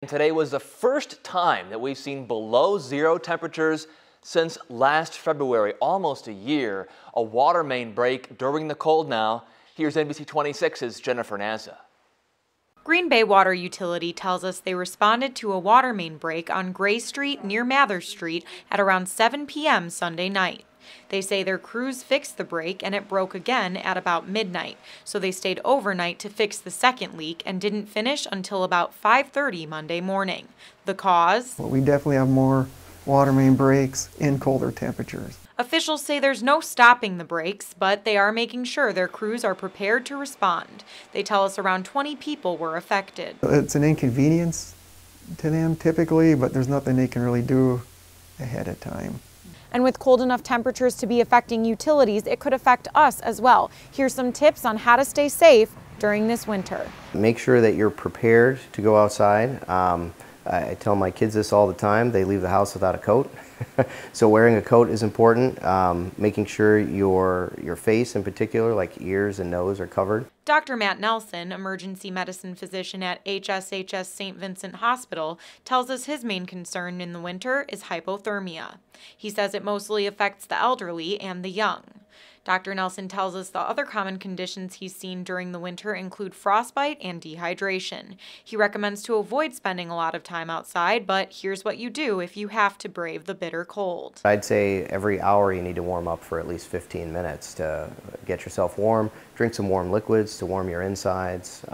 Today was the first time that we've seen below zero temperatures since last February, almost a year. A water main break during the cold now. Here's NBC 26's Jennifer Naza. Green Bay Water Utility tells us they responded to a water main break on Gray Street near Mather Street at around 7 p.m. Sunday night. They say their crews fixed the break and it broke again at about midnight, so they stayed overnight to fix the second leak and didn't finish until about 5:30 Monday morning. The cause? Well, we definitely have more water main breaks in colder temperatures. Officials say there's no stopping the breaks, but they are making sure their crews are prepared to respond. They tell us around 20 people were affected. It's an inconvenience to them typically, but there's nothing they can really do ahead of time. And with cold enough temperatures to be affecting utilities, it could affect us as well. Here's some tips on how to stay safe during this winter. Make sure that you're prepared to go outside. I tell my kids this all the time. They leave the house without a coat. So wearing a coat is important. Making sure your face in particular, like ears and nose, are covered. Dr. Matt Nelson, emergency medicine physician at HSHS St. Vincent Hospital, tells us his main concern in the winter is hypothermia. He says it mostly affects the elderly and the young. Dr. Nelson tells us the other common conditions he's seen during the winter include frostbite and dehydration. He recommends to avoid spending a lot of time outside, but here's what you do if you have to brave the bitter cold. I'd say every hour you need to warm up for at least 15 minutes to get yourself warm. Drink some warm liquids to warm your insides.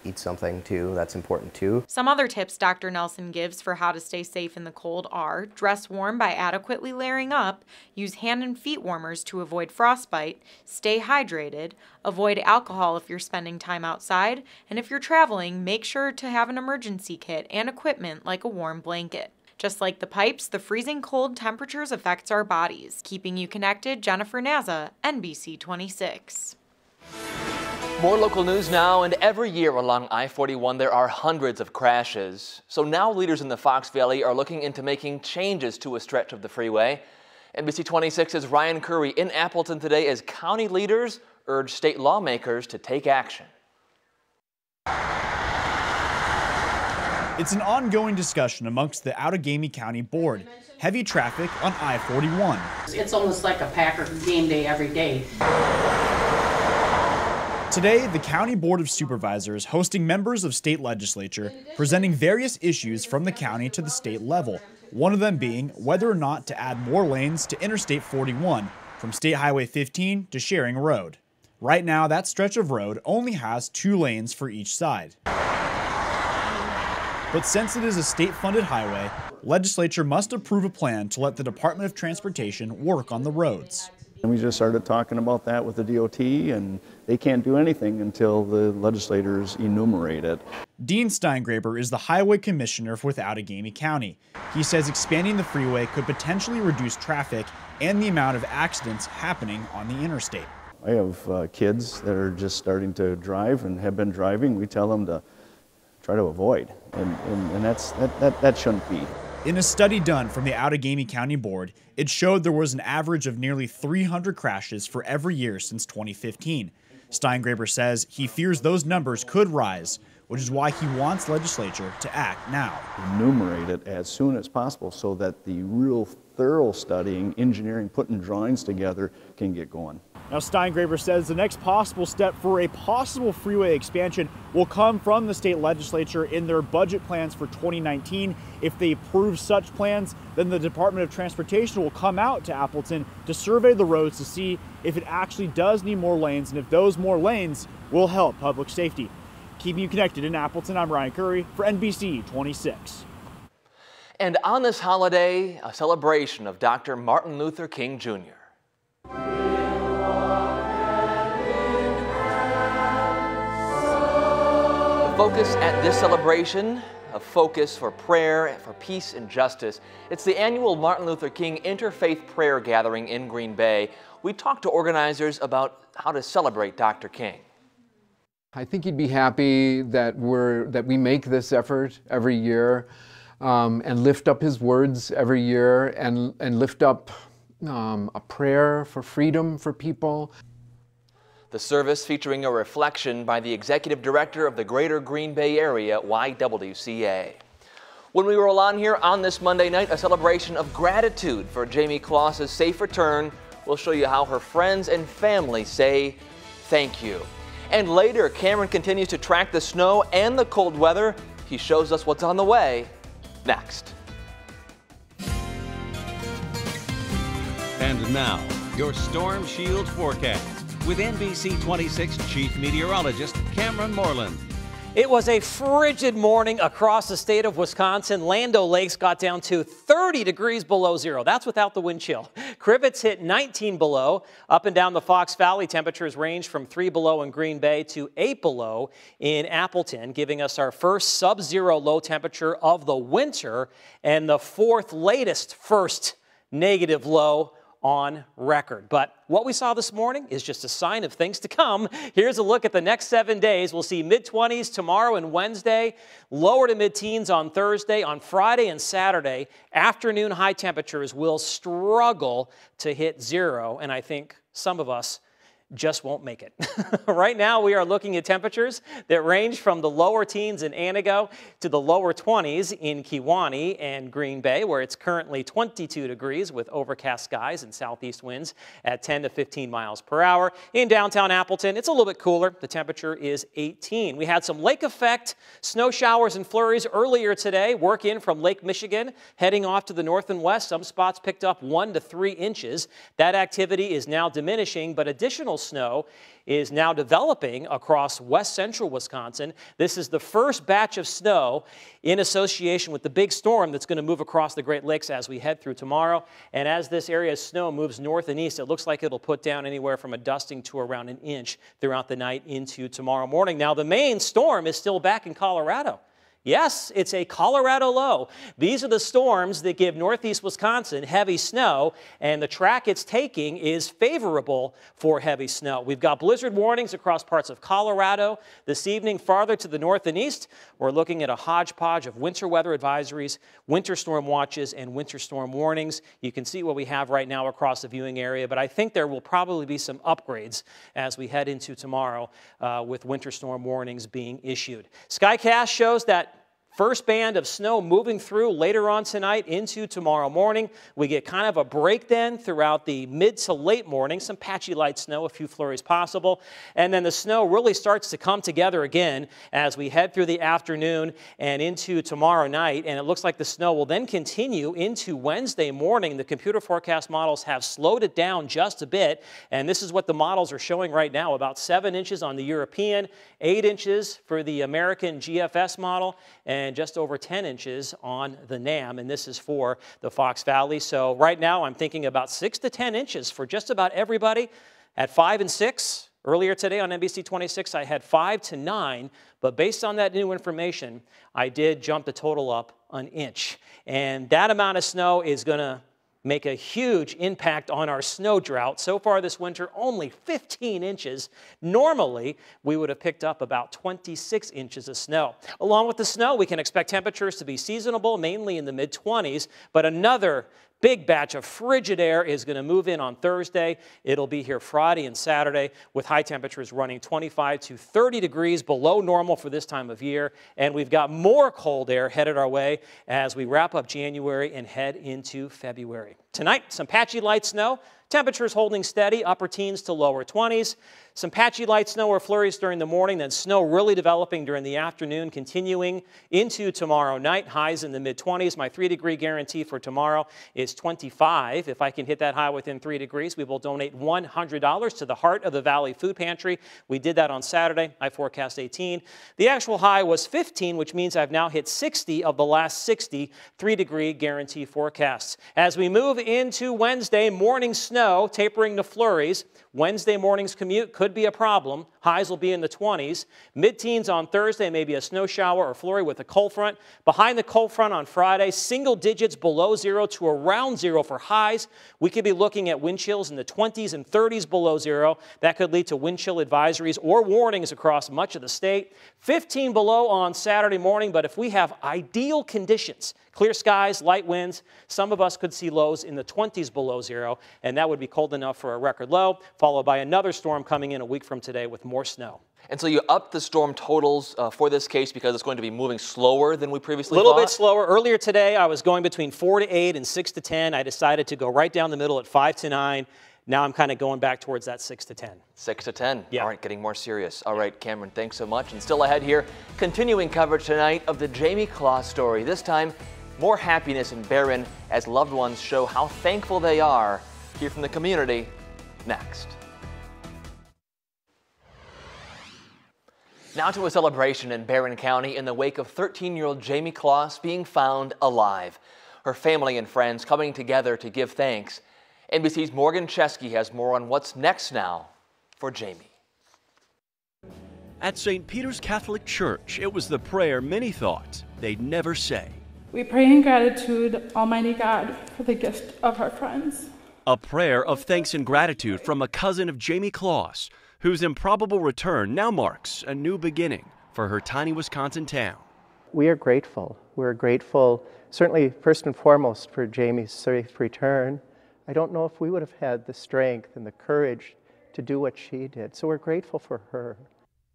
Eat something too, that's important too. Some other tips Dr. Nelson gives for how to stay safe in the cold are dress warm by adequately layering up, use hand and feet warmers to avoid frostbite, stay hydrated, avoid alcohol if you're spending time outside, and if you're traveling, make sure to have an emergency kit and equipment like a warm blanket. Just like the pipes, the freezing cold temperatures affects our bodies. Keeping you connected, Jennifer Naza, NBC 26. More local news now, and every year along I-41 there are hundreds of crashes. So now leaders in the Fox Valley are looking into making changes to a stretch of the freeway. NBC 26's Ryan Curry in Appleton today as county leaders urge state lawmakers to take action. It's an ongoing discussion amongst the Outagamie County Board. Heavy traffic on I-41. It's almost like a Packer game day every day. Today, the County Board of Supervisors hosting members of state legislature presenting various issues from the county to the state level. One of them being whether or not to add more lanes to Interstate 41 from State Highway 15 to Sharing Road. Right now, that stretch of road only has 2 lanes for each side. But since it is a state-funded highway, legislature must approve a plan to let the Department of Transportation work on the roads. And we just started talking about that with the DOT, and they can't do anything until the legislators enumerate it. Dean Steingraber is the highway commissioner with Outagamie County. He says expanding the freeway could potentially reduce traffic and the amount of accidents happening on the interstate. I have kids that are just starting to drive and have been driving. We tell them to try to avoid, and that shouldn't be. In a study done from the Outagamie County Board, it showed there was an average of nearly 300 crashes for every year since 2015. Steingraber says he fears those numbers could rise, which is why he wants legislature to act now. Enumerate it as soon as possible so that the real thorough studying, engineering, putting drawings together can get going. Now, Steingraber says the next possible step for a possible freeway expansion will come from the state legislature in their budget plans for 2019. If they approve such plans, then the Department of Transportation will come out to Appleton to survey the roads to see if it actually does need more lanes and if those more lanes will help public safety. Keeping you connected in Appleton, I'm Ryan Curry for NBC 26. And on this holiday, a celebration of Dr. Martin Luther King Jr. Focus at this celebration, a focus for prayer, for peace and justice. It's the annual Martin Luther King Interfaith Prayer Gathering in Green Bay. We talked to organizers about how to celebrate Dr. King. I think he'd be happy that we make this effort every year and lift up his words every year and lift up a prayer for freedom for people. The service featuring a reflection by the executive director of the Greater Green Bay Area YWCA. When we roll on here on this Monday night, a celebration of gratitude for Jamie Claus's safe return. We'll show you how her friends and family say thank you. And later, Cameron continues to track the snow and the cold weather. He shows us what's on the way next. And now, your Storm Shield forecast with NBC 26 Chief Meteorologist Cameron Moreland. It was a frigid morning across the state of Wisconsin. Land O'Lakes got down to 30 degrees below zero. That's without the wind chill. Cribbets hit 19 below. Up and down the Fox Valley, temperatures range from 3 below in Green Bay to 8 below in Appleton, giving us our first sub-zero low temperature of the winter and the fourth latest first negative low on record. But what we saw this morning is just a sign of things to come. Here's a look at the next 7 days. We'll see mid-20s tomorrow and Wednesday, lower to mid-teens on Thursday. On Friday and Saturday, afternoon high temperatures will struggle to hit zero, and I think some of us just won't make it. Right now, we are looking at temperatures that range from the lower teens in Anago to the lower 20s in Kewaunee and Green Bay, where it's currently 22 degrees with overcast skies and southeast winds at 10 to 15 miles per hour. In downtown Appleton, it's a little bit cooler. The temperature is 18. We had some lake effect snow showers and flurries earlier today. Work in from Lake Michigan, heading off to the north and west. Some spots picked up 1 to 3 inches. That activity is now diminishing, but additional snow is now developing across west central Wisconsin. This is the first batch of snow in association with the big storm that's going to move across the Great Lakes as we head through tomorrow. And as this area of snow moves north and east, it looks like it'll put down anywhere from a dusting to around an inch throughout the night into tomorrow morning. Now, the main storm is still back in Colorado. Yes, it's a Colorado low. These are the storms that give northeast Wisconsin heavy snow, and the track it's taking is favorable for heavy snow. We've got blizzard warnings across parts of Colorado. This evening, farther to the north and east, we're looking at a hodgepodge of winter weather advisories, winter storm watches, and winter storm warnings. You can see what we have right now across the viewing area, but I think there will probably be some upgrades as we head into tomorrow with winter storm warnings being issued. Skycast shows that first band of snow moving through later on tonight into tomorrow morning. We get kind of a break then throughout the mid to late morning, some patchy light snow, a few flurries possible. And then the snow really starts to come together again as we head through the afternoon and into tomorrow night. And it looks like the snow will then continue into Wednesday morning. The computer forecast models have slowed it down just a bit. And this is what the models are showing right now, about 7 inches on the European, 8 inches for the American GFS model, and just over 10 inches on the NAM, and this is for the Fox Valley. So right now I'm thinking about 6 to 10 inches for just about everybody at 5 and 6. Earlier today on NBC 26, I had 5 to 9, but based on that new information, I did jump the total up an inch. And that amount of snow is going to make a huge impact on our snow drought. So far this winter, only 15 inches. Normally, we would have picked up about 26 inches of snow. Along with the snow, we can expect temperatures to be seasonable, mainly in the mid-20s, but another big batch of frigid air is going to move in on Thursday. It'll be here Friday and Saturday with high temperatures running 25 to 30 degrees below normal for this time of year. And we've got more cold air headed our way as we wrap up January and head into February. Tonight, some patchy light snow. Temperatures holding steady, upper teens to lower 20s. Some patchy light snow or flurries during the morning, then snow really developing during the afternoon, continuing into tomorrow night. Highs in the mid-20s. My 3-degree guarantee for tomorrow is 25. If I can hit that high within 3 degrees, we will donate $100 to the Heart of the Valley Food Pantry. We did that on Saturday. I forecast 18. The actual high was 15, which means I've now hit 60 of the last 60 3-degree guarantee forecasts. As we move into Wednesday, morning snow tapering to flurries. Wednesday morning's commute could be a problem. Highs will be in the 20s. Mid-teens on Thursday, maybe a snow shower or flurry with a cold front. Behind the cold front on Friday, single digits below 0 to around 0 for highs. We could be looking at wind chills in the 20s and 30s below 0. That could lead to wind chill advisories or warnings across much of the state. 15 below on Saturday morning, but if we have ideal conditions, clear skies, light winds, some of us could see lows in the 20s below 0, and that would be cold enough for a record low, followed by another storm coming in a week from today with more snow. And so you upped the storm totals for this case because it's going to be moving slower than we previously thought? A little bit slower. Earlier today, I was going between 4 to 8 and 6 to 10. I decided to go right down the middle at 5 to 9. Now I'm kind of going back towards that 6 to 10. 6 to 10. Yeah. All right, getting more serious. All right, Cameron, thanks so much. And still ahead here, continuing coverage tonight of the Jamie Claus story. This time, more happiness in Barron as loved ones show how thankful they are. Hear from the community next. Now to a celebration in Barron County in the wake of 13-year-old Jamie Claus being found alive. Her family and friends coming together to give thanks. NBC's Morgan Chesky has more on what's next now for Jamie. At St. Peter's Catholic Church, it was the prayer many thought they'd never say. We pray in gratitude, Almighty God, for the gift of our friends. A prayer of thanks and gratitude from a cousin of Jamie Claus, whose improbable return now marks a new beginning for her tiny Wisconsin town. We are grateful. We're grateful, certainly first and foremost, for Jamie's safe return. I don't know if we would have had the strength and the courage to do what she did, so we're grateful for her.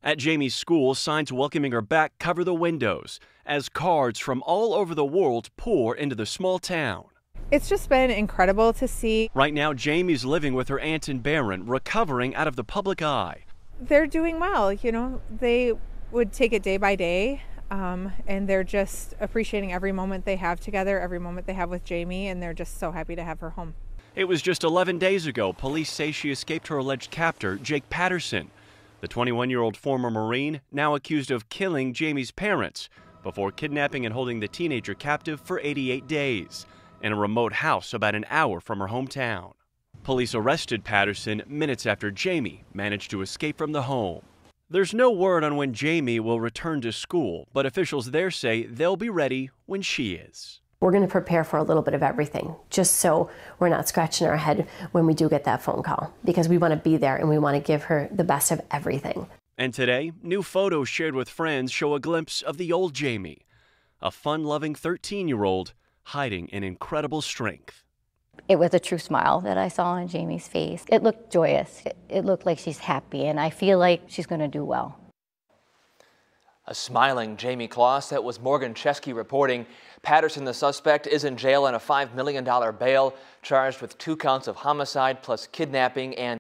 At Jamie's school, signs welcoming her back cover the windows as cards from all over the world pour into the small town. It's just been incredible to see. Right now, Jamie's living with her aunt in Barron, recovering out of the public eye. They're doing well, you know, they would take it day by day, and they're just appreciating every moment they have together, every moment they have with Jamie, and they're just so happy to have her home. It was just 11 days ago, police say she escaped her alleged captor, Jake Patterson. The 21-year-old former Marine, now accused of killing Jamie's parents before kidnapping and holding the teenager captive for 88 days in a remote house about an hour from her hometown. Police arrested Patterson minutes after Jamie managed to escape from the home. There's no word on when Jamie will return to school, but officials there say they'll be ready when she is. We're going to prepare for a little bit of everything, just so we're not scratching our head when we do get that phone call, because we want to be there and we want to give her the best of everything. And today, new photos shared with friends show a glimpse of the old Jamie, a fun-loving 13-year-old hiding in incredible strength. It was a true smile that I saw on Jamie's face. It looked joyous. It looked like she's happy, and I feel like she's going to do well. A smiling Jamie Claus. That was Morgan Chesky reporting. Patterson, the suspect, is in jail on a $5 million bail, charged with 2 counts of homicide plus kidnapping and